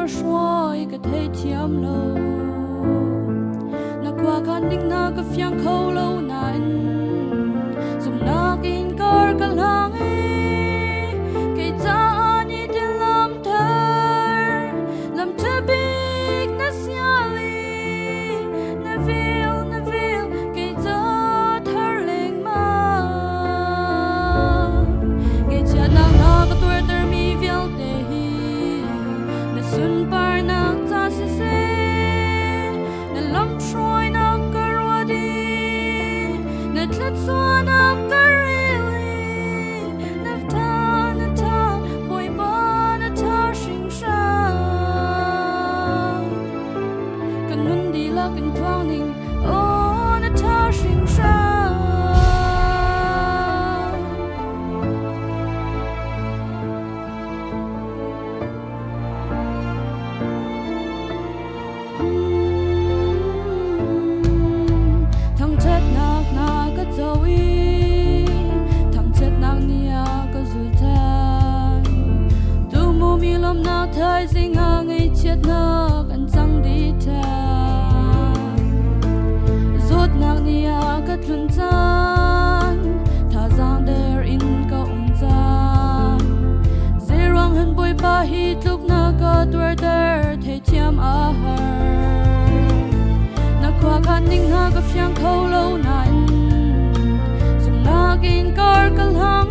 có xoay cái thấy thiam lâu na qua khăn đinh na cái phiang khâu lâu nãy dùng na kinh cor cái lang cái cha ni đi làm thơ big na xiali na vil cái cha thar leng ma cái cha na cái tuổi ter mi vil te na sun par na ta se na lam troi na karwadi na tlat so na karili na ta boy ba na ta shing sha kanun di la kan twang oh na ta shing sha thằng chết nạc na cái doi thằng chết nạc nia cái zul tan tu mu mi lom na thai sing ha ngay chết nạc an chang đi tan zot nạc nia cái thun tan tha giang der in ka tan zerang han boy pa hi tluk na ka tur der the thiam a har na kwa khan ning ha ka phiang khâu lâu nãy dùng na kinh cor ka lang